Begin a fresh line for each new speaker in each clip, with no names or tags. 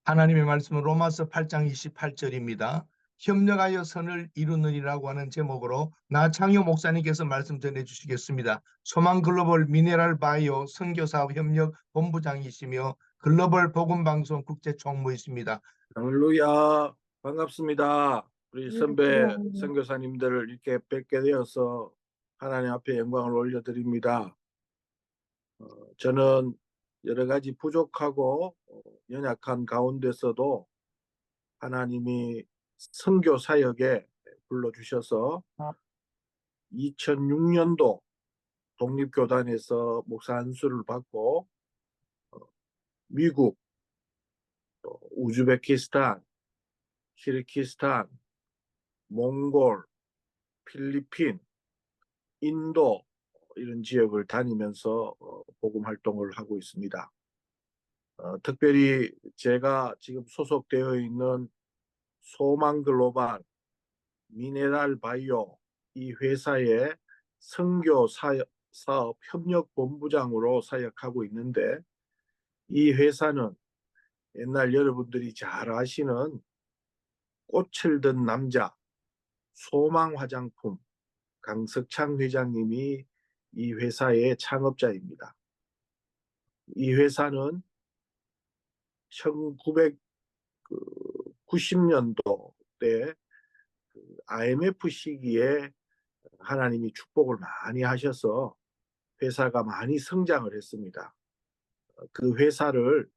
하나님의 말씀은 로마서 8장 28절입니다. 협력하여 선을 이루느니라고 하는 제목으로 나창효 목사님께서 말씀 전해주시겠습니다. 소망 글로벌 미네랄 바이오 선교사업 협력 본부장이시며 글로벌 복음방송 국제총무이십니다.
할렐루야, 반갑습니다. 우리 선배
네.
선교사님들을 이렇게 뵙게 되어서 하나님 앞에 영광을 올려드립니다. 저는 여러 가지 부족하고 연약한 가운데서도 하나님이 선교 사역에 불러주셔서 2006년도 독립교단에서 목사 안수를 받고 미국, 우즈베키스탄, 키르기스탄, 몽골, 필리핀, 인도 이런 지역을 다니면서 복음 활동을 하고 있습니다. 특별히 제가 지금 소속되어 있는 소망 글로벌 미네랄 바이오 이 회사의 선교 사업 협력 본부장으로 사역하고 있는데, 이 회사는 옛날 여러분들이 잘 아시는 꽃을 든 남자 소망 화장품 강석창 회장님이 이 회사의 창업자입니다. 이 회사는 1990년도 때 IMF 시기에 하나님이 축복을 많이 하셔서 회사가 많이 성장을 했습니다. 그 회사를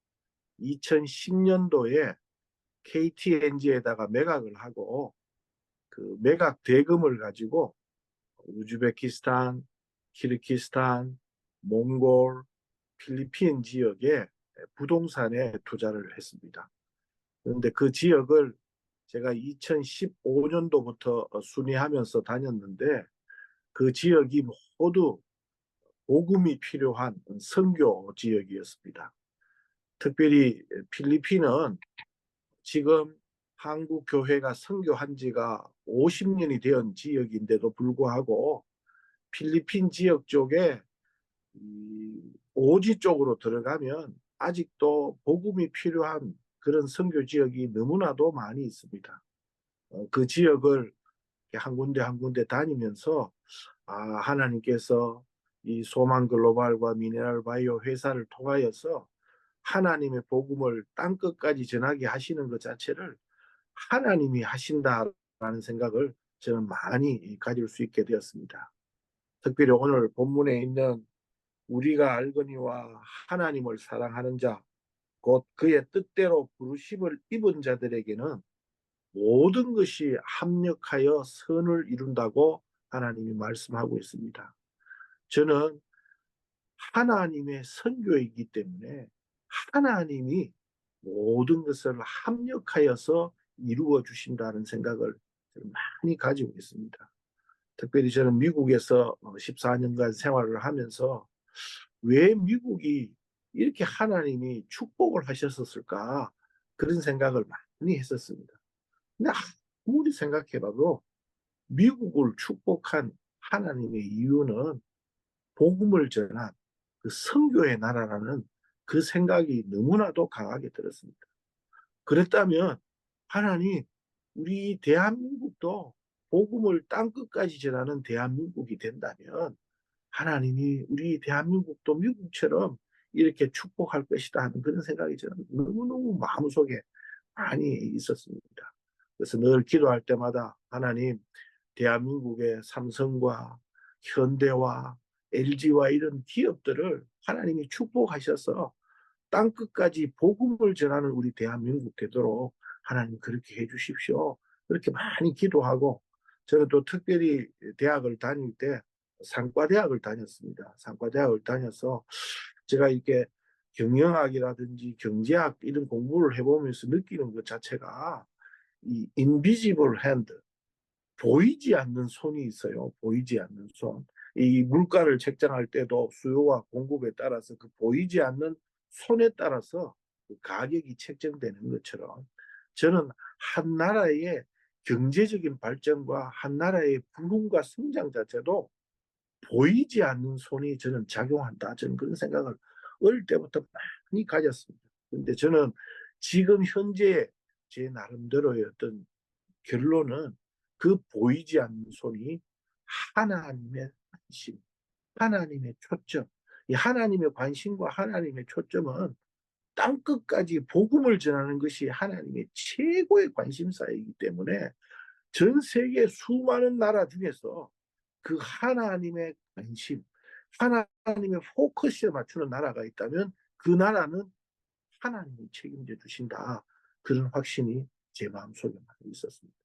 2010년도에 KTNG에다가 매각을 하고 그 매각 대금을 가지고 우즈베키스탄, 키르기스탄, 몽골, 필리핀 지역에 부동산에 투자를 했습니다. 그런데 그 지역을 제가 2015년도부터 순회하면서 다녔는데, 그 지역이 모두 복음이 필요한 선교 지역이었습니다. 특별히 필리핀은 지금 한국 교회가 선교한 지가 50년이 된 지역인데도 불구하고 필리핀 지역 쪽에 오지 쪽으로 들어가면 아직도 복음이 필요한 그런 선교 지역이 너무나도 많이 있습니다. 그 지역을 한 군데 한 군데 다니면서 하나님께서 이 소망 글로벌과 미네랄 바이오 회사를 통하여서 하나님의 복음을 땅끝까지 전하게 하시는 것 자체를 하나님이 하신다라는 생각을 저는 많이 가질 수 있게 되었습니다. 특별히 오늘 본문에 있는 우리가 알거니와 하나님을 사랑하는 자, 곧 그의 뜻대로 부르심을 입은 자들에게는 모든 것이 합력하여 선을 이룬다고 하나님이 말씀하고 있습니다. 저는 하나님의 선교이기 때문에 하나님이 모든 것을 합력하여서 이루어 주신다는 생각을 많이 가지고 있습니다. 특별히 저는 미국에서 14년간 생활을 하면서 왜 미국이 이렇게 하나님이 축복을 하셨을까, 그런 생각을 많이 했었습니다. 근데 아무리 생각해봐도 미국을 축복한 하나님의 이유는 복음을 전한 그 선교의 나라라는 그 생각이 너무나도 강하게 들었습니다. 그랬다면 하나님, 우리 대한민국도 복음을 땅끝까지 전하는 대한민국이 된다면 하나님이 우리 대한민국도 미국처럼 이렇게 축복할 것이다 하는 그런 생각이 저는 너무너무 마음속에 많이 있었습니다. 그래서 늘 기도할 때마다 하나님, 대한민국의 삼성과 현대와 LG와 이런 기업들을 하나님이 축복하셔서 땅끝까지 복음을 전하는 우리 대한민국 되도록 하나님 그렇게 해주십시오. 그렇게 많이 기도하고, 저는 또 특별히 대학을 다닐 때 상과대학을 다녔습니다. 상과대학을 다녀서 제가 이렇게 경영학이라든지 경제학 이런 공부를 해보면서 느끼는 것 자체가 이 invisible hand, 보이지 않는 손이 있어요. 보이지 않는 손. 이 물가를 책정할 때도 수요와 공급에 따라서 그 보이지 않는 손에 따라서 그 가격이 책정되는 것처럼, 저는 한 나라의 경제적인 발전과 한 나라의 부흥과 성장 자체도 보이지 않는 손이 저는 작용한다. 저는 그런 생각을 어릴 때부터 많이 가졌습니다. 근데 저는 지금 현재 제 나름대로의 어떤 결론은 그 보이지 않는 손이 하나님의 관심, 하나님의 초점. 이 하나님의 관심과 하나님의 초점은 땅끝까지 복음을 전하는 것이 하나님의 최고의 관심사이기 때문에 전 세계 수많은 나라 중에서 그 하나님의 관심, 하나님의 포커스에 맞추는 나라가 있다면 그 나라는 하나님이 책임져 주신다. 그런 확신이 제 마음속에 많이 있었습니다.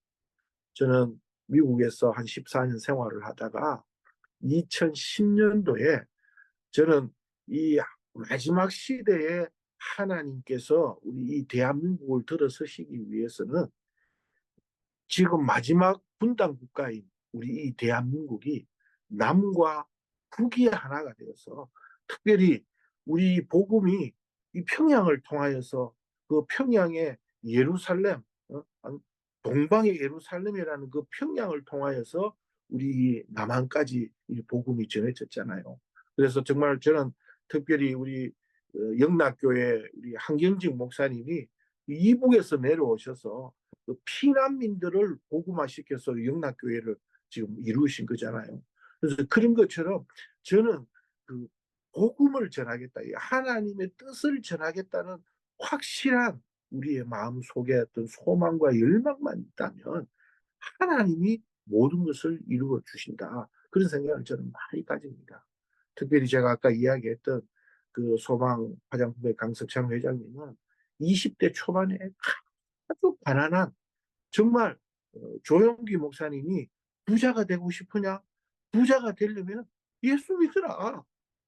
저는 미국에서 한 14년 생활을 하다가 2010년도에 저는 이 마지막 시대에 하나님께서 우리 이 대한민국을 들어서시기 위해서는 지금 마지막 분단 국가인 우리 이 대한민국이 남과 북이 하나가 되어서 특별히 우리 복음이 이 평양을 통하여서 그 평양의 예루살렘, 동방의 예루살렘이라는 그 평양을 통하여서 우리 남한까지 이 복음이 전해졌잖아요. 그래서 정말 저는 특별히 우리 영락교회 우리 한경직 목사님이 이북에서 내려오셔서 그 피난민들을 복음화시켜서 영락교회를 지금 이루신 거잖아요. 그래서 그런 것처럼 저는 그 복음을 전하겠다, 하나님의 뜻을 전하겠다는 확실한 우리의 마음 속에 어떤 소망과 열망만 있다면 하나님이 모든 것을 이루어 주신다. 그런 생각을 저는 많이 가집니다. 특별히 제가 아까 이야기했던 그 소방 화장품의 강석창 회장님은 20대 초반에 아주 가난한 정말 조영기 목사님이 부자가 되고 싶으냐? 부자가 되려면 예수 믿으라.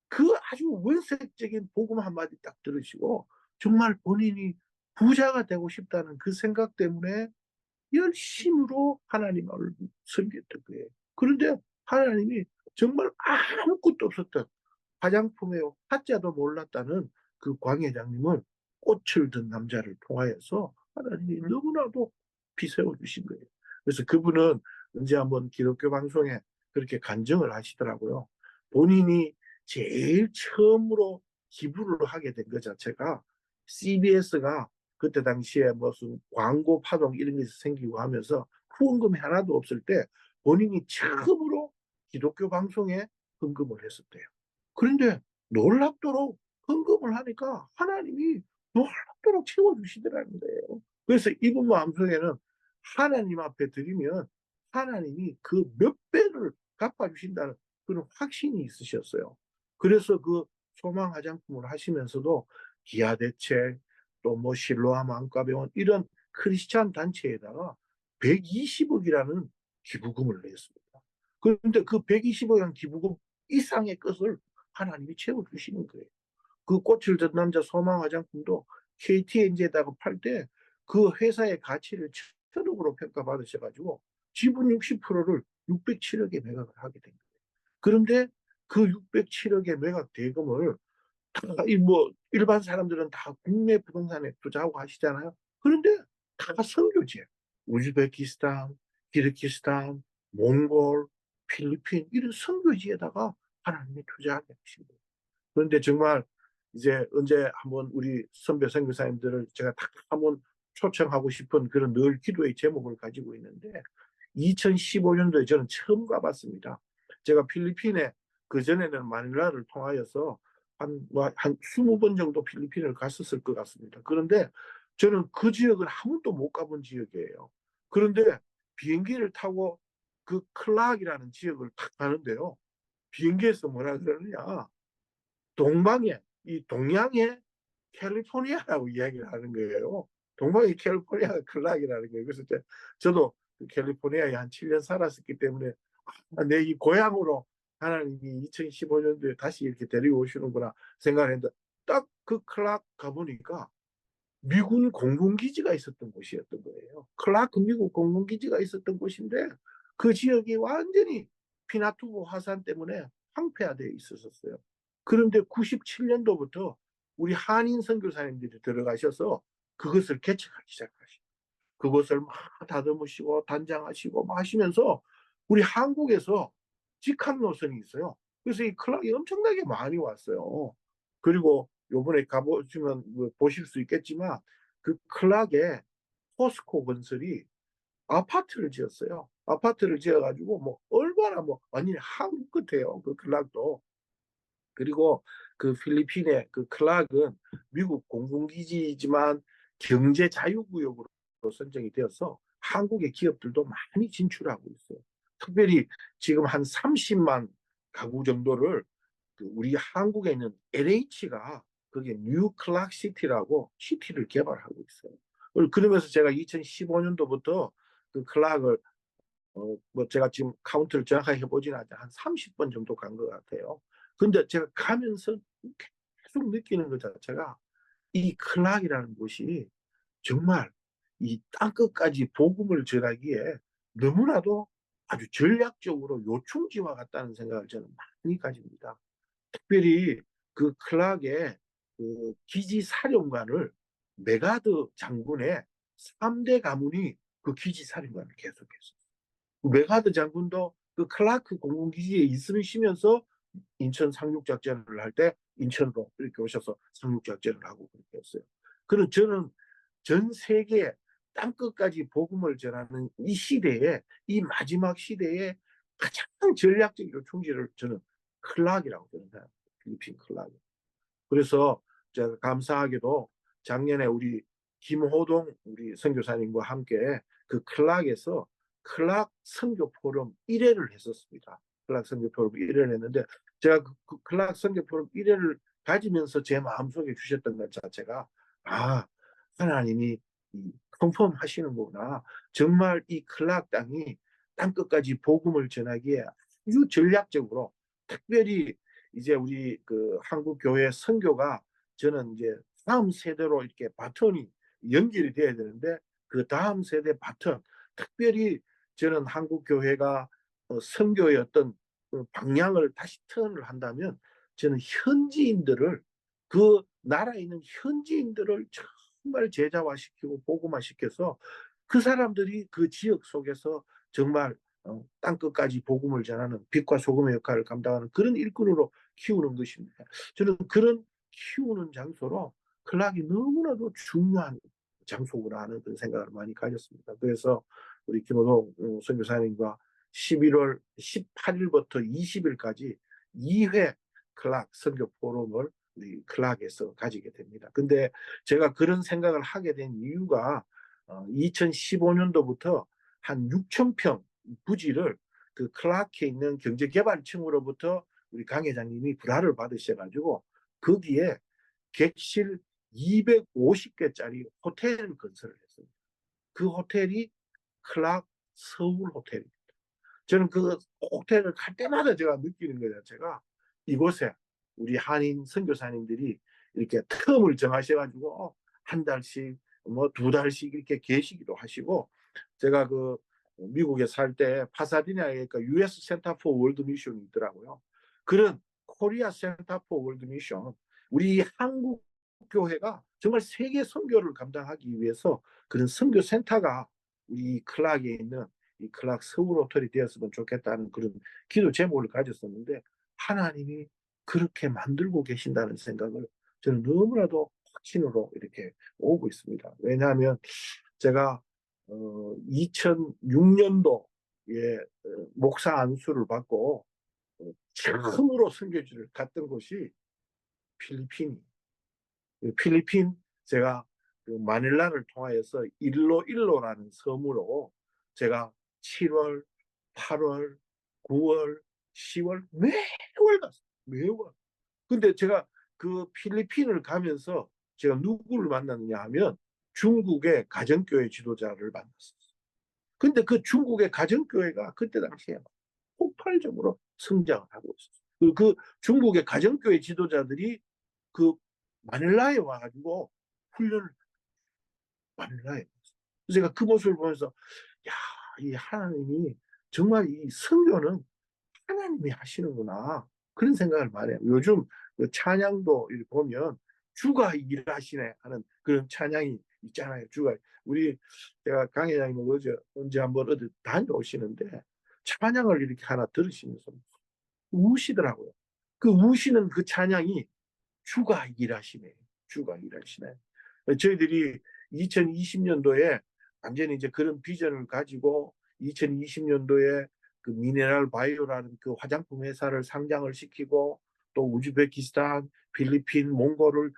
그 아주 원색적인 복음 한마디 딱 들으시고 정말 본인이 부자가 되고 싶다는 그 생각 때문에 열심으로 하나님을 섬겼던 거예요. 그런데 하나님이 정말 아무것도 없었던 화장품의 화자도 몰랐다는 그 광회장님을 꽃을 든 남자를 통하여서 하나님이 너무나도 비세워 주신 거예요. 그래서 그분은 언제 한번 기독교 방송에 그렇게 간증을 하시더라고요. 본인이 제일 처음으로 기부를 하게 된 것 자체가 CBS가 그때 당시에 무슨 광고 파동 이런 게 생기고 하면서 후원금이 하나도 없을 때 본인이 처음으로 기독교 방송에 헌금을 했었대요. 그런데 놀랍도록 헌금을 하니까 하나님이 놀랍도록 채워주시더라는 거예요. 그래서 이분 마음속에는 하나님 앞에 드리면 하나님이 그 몇 배를 갚아주신다는 그런 확신이 있으셨어요. 그래서 그 소망 화장품을 하시면서도 기아대책, 또 뭐 실로암 안과병원 이런 크리스찬 단체에다가 120억이라는 기부금을 냈습니다. 그런데 그 120억이라는 기부금 이상의 것을 하나님이 채워주시는 거예요. 그 꽃을 든 남자 소망 화장품도 KTNG에다가 팔 때 그 회사의 가치를 1,000억으로 평가받으셔가지고 지분 60%를 607억에 매각을 하게 된 거예요. 그런데 그 607억의 매각 대금을 뭐 일반 사람들은 다 국내 부동산에 투자하고 하시잖아요. 그런데 다 선교지예요. 우즈베키스탄, 키르기스탄, 몽골, 필리핀 이런 선교지에다가 하나님이 투자하게 하신 거예요. 그런데 정말 이제 언제 한번 우리 선배 선교사님들을 제가 다 한번 초청하고 싶은 그런 늘 기도의 제목을 가지고 있는데 2015년도에 저는 처음 가봤습니다. 제가 필리핀에 그전에는 마닐라를 통하여서 한 20번 정도 필리핀을 갔었을 것 같습니다. 그런데 저는 그 지역을 한 번도 못 가본 지역이에요. 그런데 비행기를 타고 그 클락이라는 지역을 탁 가는데요. 비행기에서 뭐라 그러느냐. 동방에, 이 동양의 캘리포니아라고 이야기를 하는 거예요. 동방의 캘리포니아가 클락이라는 거예요. 그래서 저도 그 캘리포니아에 한 7년 살았었기 때문에 내 이 고향으로 하나님이 2015년도에 다시 이렇게 데리고 오시는구나 생각을 했는데 딱 그 클락 가보니까 미군 공군기지가 있었던 곳이었던 거예요. 클라크 미국 공군기지가 있었던 곳인데 그 지역이 완전히 피나투보 화산 때문에 황폐화되어 있었어요. 그런데 97년도부터 우리 한인 선교사님들이 들어가셔서 그것을 개척하기 시작하시고 그것을 막 다듬으시고 단장하시고 막 하시면서 우리 한국에서 직항 노선이 있어요. 그래서 이 클락이 엄청나게 많이 왔어요. 그리고 요번에 가보시면 뭐 보실 수 있겠지만 그 클락에 포스코 건설이 아파트를 지었어요. 아파트를 지어가지고 뭐 얼마나 뭐 완전히 한국 같아요. 그 클락도. 그리고 그 필리핀의 그 클락은 미국 공군기지이지만 경제 자유구역으로 선정이 되어서 한국의 기업들도 많이 진출하고 있어요. 특별히 지금 한 30만 가구 정도를 그 우리 한국에 있는 LH가 그게 뉴 클락 시티라고 시티를 개발하고 있어요. 그러면서 제가 2015년도부터 그 클락을 뭐 제가 지금 카운트를 정확하게 해보진 않는데 한 30번 정도 간 것 같아요. 근데 제가 가면서 계속 느끼는 것 자체가 이 클락이라는 곳이 정말 이 땅끝까지 복음을 전하기에 너무나도 아주 전략적으로 요충지와 같다는 생각을 저는 많이 가집니다. 특별히 그 클락의 그 기지 사령관을 메가드 장군의 3대 가문이 그 기지 사령관을 계속했어요. 메가드 장군도 그 클라크 공군기지에 있으시면서 인천 상륙작전을 할 때 인천으로 이렇게 오셔서 상륙작전을 하고 그렇게 했어요. 그럼 저는 전 세계 땅끝까지 복음을 전하는 이 시대에, 이 마지막 시대에 가장 전략적 요충지를 저는 클락이라고 저는 생각합니다. 필리핀 클락. 그래서 제가 감사하게도 작년에 우리 김호동 우리 선교사님과 함께 그 클락에서 클락 선교 포럼 1회를 했었습니다. 클락 선교 포럼 1회를 했는데 제가 그 클락 선교 포럼 1회를 가지면서 제 마음속에 주셨던 것 자체가 아 하나님이 컨펌 하시는구나. 정말 이 클락 땅이 땅끝까지 복음을 전하기에 아주 전략적으로 특별히 이제 우리 그 한국 교회 선교가 저는 이제 다음 세대로 이렇게 바톤이 연결이 돼야 되는데 그 다음 세대 바톤 특별히 저는 한국 교회가 선교의 어떤 방향을 다시 턴을 한다면 저는 현지인들을 그 나라에 있는 현지인들을 정말 제자화시키고 복음화시켜서 그 사람들이 그 지역 속에서 정말 땅끝까지 복음을 전하는 빛과 소금의 역할을 감당하는 그런 일꾼으로 키우는 것입니다. 저는 그런 키우는 장소로 클락이 너무나도 중요한 장소구나 하는 그런 생각을 많이 가졌습니다. 그래서 우리 김호동 선교사님과 11월 18일부터 20일까지 2회 클락 선교 포럼을 우리 클락에서 가지게 됩니다. 근데 제가 그런 생각을 하게 된 이유가 2015년도부터 한 6천 평 부지를 그 클락에 있는 경제개발청으로부터 우리 강 회장님이 불화를 받으셔가지고 거기에 객실 250개짜리 호텔을 건설을 했습니다. 그 호텔이 클락 서울 호텔입니다. 저는 그 호텔을 갈 때마다 제가 느끼는 거 자체가 이곳에 우리 한인 선교사님들이 이렇게 텀을 정하셔가지고 한 달씩 뭐 두 달씩 이렇게 계시기도 하시고 제가 그 미국에 살 때 파사디나에 그 US 센터 포 월드 미션이 있더라고요. 그런 코리아 센터 포 월드 미션 우리 한국 교회가 정말 세계 선교를 감당하기 위해서 그런 선교 센터가 우리 클락에 있는 이 클락 서울 호텔이 되었으면 좋겠다는 그런 기도 제목을 가졌었는데 하나님이 그렇게 만들고 계신다는 생각을 저는 너무나도 확신으로 이렇게 오고 있습니다. 왜냐하면 제가 2006년도에 목사 안수를 받고 처음으로 선교지를 갔던 곳이 필리핀이 필리핀 제가 그 마닐라를 통하여서 일로일로라는 섬으로 제가 7월, 8월, 9월, 10월 매월 갔어요. 매월. 근데 제가 그 필리핀을 가면서 제가 누구를 만났느냐 하면 중국의 가정교회 지도자를 만났어요. 근데 그 중국의 가정교회가 그때 당시에 폭발적으로 성장을 하고 있었어요. 그 중국의 가정교회 지도자들이 그 마닐라에 와가지고 훈련을 마닐라에. 그래서 제가 그 모습을 보면서 야, 이 하나님이 정말 이 선교는 하나님이 하시는구나 그런 생각을 많이 해요. 요즘 그 찬양도 이렇게 보면 주가 일하시네 하는 그런 찬양이 있잖아요. 주가 우리 제가 강 회장님 어제 언제 한번 어디 다녀오시는데 찬양을 이렇게 하나 들으시면서 우시더라고요. 그 우시는 그 찬양이 주가 일하시네. 주가 일하시네. 저희들이 2020년도에 완전히 이제 그런 비전을 가지고 2020년도에 그 미네랄 바이오라는 그 화장품 회사를 상장을 시키고 또 우즈베키스탄, 필리핀, 몽골을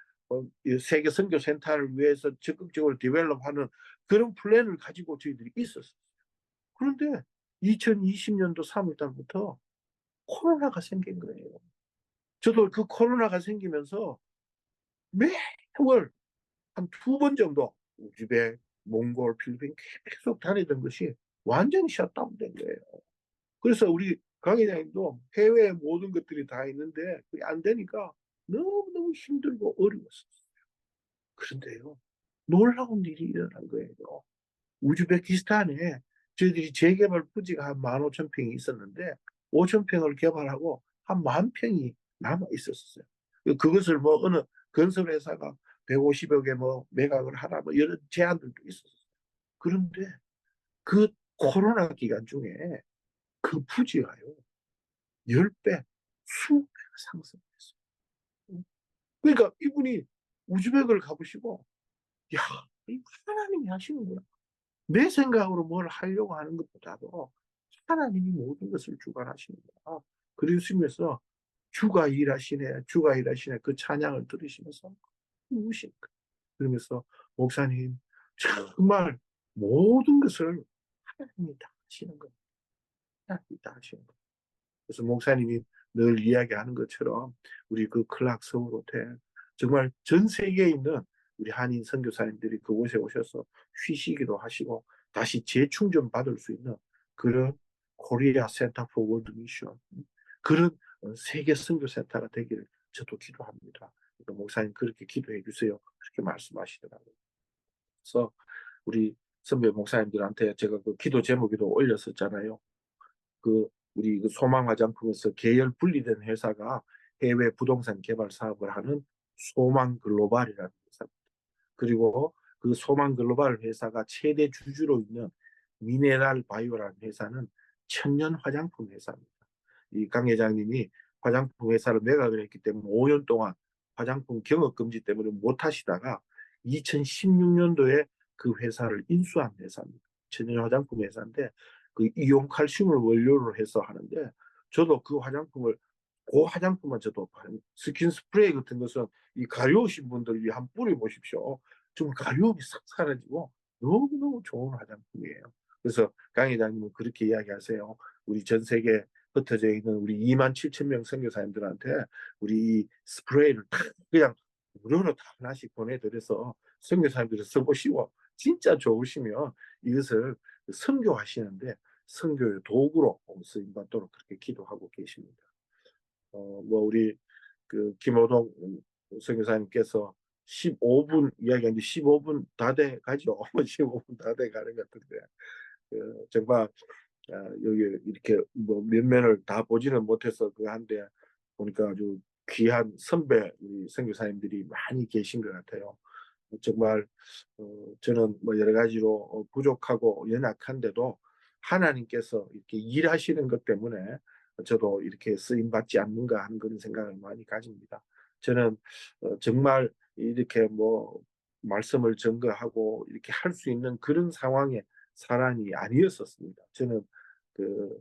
세계 선교 센터를 위해서 적극적으로 디벨롭하는 그런 플랜을 가지고 저희들이 있었어요. 그런데 2020년도 3월 달부터 코로나가 생긴 거예요. 저도 그 코로나가 생기면서 매월 한 2번 정도 우즈벡, 몽골, 필리핀 계속 다니던 것이 완전히 셧다운된 거예요. 그래서 우리 강 회장님도 해외에 모든 것들이 다 있는데 그게 안 되니까 너무너무 힘들고 어려웠어요. 그런데요, 놀라운 일이 일어난 거예요. 우즈베키스탄에 저희들이 재개발 부지가 한 15,000평이 있었는데 5,000평을 개발하고 한 10,000평이 남아 있었어요. 그것을 뭐 어느 건설 회사가 150여 개 뭐 매각을 하라 뭐 이런 제안들도 있었어요. 그런데 그 코로나 기간 중에 그 부지가요 10배, 20배가 상승했어요. 그러니까 이분이 우즈벡을 가보시고 야, 이 하나님이 하시는구나. 내 생각으로 뭘 하려고 하는 것보다도 하나님이 모든 것을 주관하시는구나. 그러시면서 주가 일하시네, 주가 일하시네 그 찬양을 들으시면서 우신 거예요. 그러면서 목사님 정말 모든 것을 하나님이 다 하시는 거예요. 하나님이 다 하시는 거예요. 그래서 목사님이 늘 이야기하는 것처럼 우리 그 클락 서울 호텔 정말 전 세계에 있는 우리 한인 선교사님들이 그곳에 오셔서 쉬시기도 하시고 다시 재충전 받을 수 있는 그런 코리아 센터 포 월드 미션 그런 세계 선교센터가 되기를 저도 기도합니다. 그러니까 목사님 그렇게 기도해 주세요. 그렇게 말씀하시더라고요. 그래서 우리 선배 목사님들한테 제가 그 기도 제목에도 올렸었잖아요. 그 우리 그 소망 화장품에서 계열 분리된 회사가 해외 부동산 개발 사업을 하는 소망 글로벌이라는 회사입니다. 그리고 그 소망 글로벌 회사가 최대 주주로 있는 미네랄 바이오라는 회사는 천년 화장품 회사입니다. 이 강 회장님이 화장품 회사를 매각을 했기 때문에 5년 동안 화장품 경업 금지 때문에 못 하시다가 2016년도에 그 회사를 인수한 회사입니다. 천연 화장품 회사인데 그 이온 칼슘을 원료로 해서 하는데 저도 그 화장품을 그 화장품만 저도 스킨 스프레이 같은 것은 이 가려우신 분들이 한 뿌려 보십시오. 정말 가려움이 싹 사라지고 너무너무 좋은 화장품이에요. 그래서 강 회장님은 그렇게 이야기하세요. 우리 전 세계 흩어져 있는 우리 27,000명 선교사님들한테 우리 이 스프레이를 다 그냥 무료로 다 하나씩 보내드려서 선교사님들이 써보시고 진짜 좋으시면 이것을 선교하시는데 선교의 도구로 쓰임받도록 그렇게 기도하고 계십니다. 뭐 우리 그 김호동 선교사님께서 15분 이야기한 지 15분 다 돼 가죠. 15분 다 돼 가는 것 같은데 정말 여기 이렇게 뭐 면면을 다 보지는 못해서 그 한데 보니까 아주 귀한 선배 우리 선교사님들이 많이 계신 것 같아요. 정말 저는 뭐 여러 가지로 부족하고 연약한데도 하나님께서 이렇게 일하시는 것 때문에 저도 이렇게 쓰임 받지 않는가 하는 그런 생각을 많이 가집니다. 저는 정말 이렇게 뭐 말씀을 전거하고 이렇게 할 수 있는 그런 상황의 사람이 아니었었습니다. 저는 그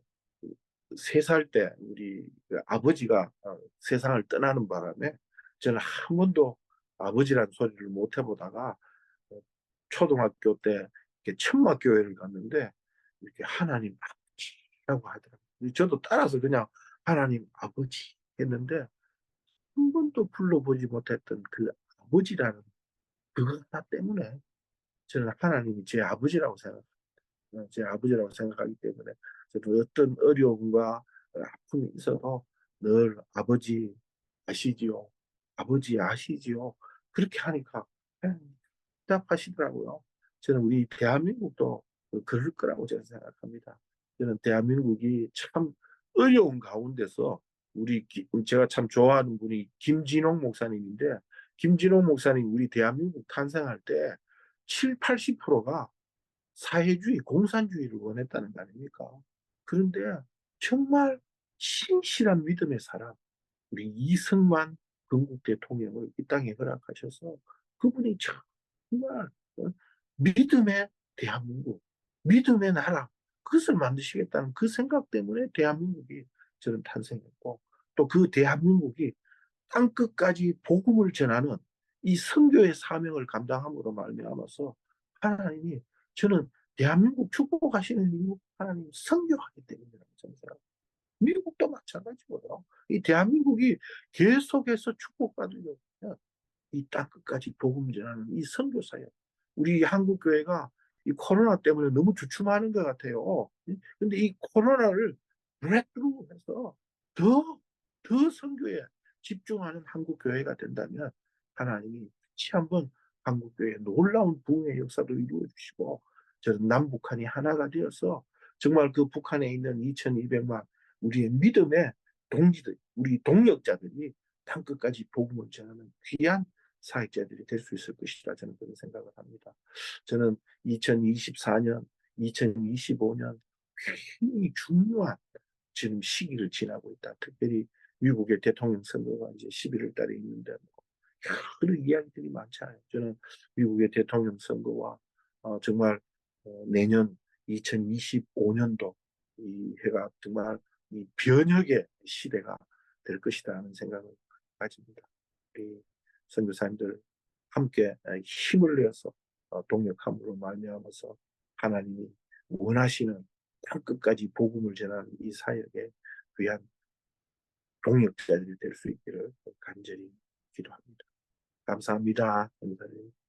3살 때 우리 그 아버지가 세상을 떠나는 바람에 저는 한 번도 아버지라는 소리를 못 해보다가 초등학교 때 이렇게 천막교회를 갔는데 이렇게 하나님 아버지라고 하더라고요. 저도 따라서 그냥 하나님 아버지 했는데 한 번도 불러보지 못했던 그 아버지라는 그것 하나 때문에 저는 하나님이 제 아버지라고 생각합니다. 제 아버지라고 생각하기 때문에 저도 어떤 어려움과 아픔이 있어도 늘 아버지 아시지요? 아버지 아시지요? 그렇게 하니까 답하시더라고요. 저는 우리 대한민국도 그럴 거라고 저는 생각합니다. 저는 대한민국이 참 어려운 가운데서 우리 제가 참 좋아하는 분이 김진홍 목사님인데 김진홍 목사님 우리 대한민국 탄생할 때 7, 80%가 사회주의, 공산주의를 원했다는 거 아닙니까? 그런데 정말 신실한 믿음의 사람, 우리 이승만 건국 대통령을 이 땅에 허락하셔서 그분이 정말 어? 믿음의 대한민국, 믿음의 나라, 그것을 만드시겠다는 그 생각 때문에 대한민국이 저는 탄생했고, 또 그 대한민국이 땅끝까지 복음을 전하는 이 선교의 사명을 감당함으로 말미암아서 하나님이, 저는 대한민국 축복하시는 이유, 하나님 선교하기 때문이라고 생각합니다. 미국도 마찬가지고요. 이 대한민국이 계속해서 축복받으려면 이 땅끝까지 복음 전하는 이 선교 사역. 우리 한국 교회가 이 코로나 때문에 너무 주춤하는 것 같아요. 근데 이 코로나를 브레이크루해서 더 선교에 집중하는 한국 교회가 된다면 하나님이 다시 한번 한국 교회에 놀라운 부흥의 역사도 이루어 주시고, 저는 남북한이 하나가 되어서 정말 그 북한에 있는 2,200만 우리의 믿음의 동지들, 우리 동력자들이 땅끝까지 복음을 전하는 귀한 사역자들이 될 수 있을 것이라 저는 그런 생각을 합니다. 저는 2024년, 2025년 굉장히 중요한 지금 시기를 지나고 있다. 특별히 미국의 대통령 선거가 이제 11월 달에 있는데 그런 이야기들이 많잖아요. 저는 미국의 대통령 선거와 정말 내년 2025년도 이 해가 정말 이 변혁의 시대가 될 것이다 하는 생각을 가집니다. 우리 선교사님들 함께 힘을 내어서 동력함으로 말미암아서 하나님이 원하시는 땅끝까지 복음을 전하는 이 사역에 귀한 동력자들이 될 수 있기를 간절히 기도합니다. 감사합니다. 감사합니다.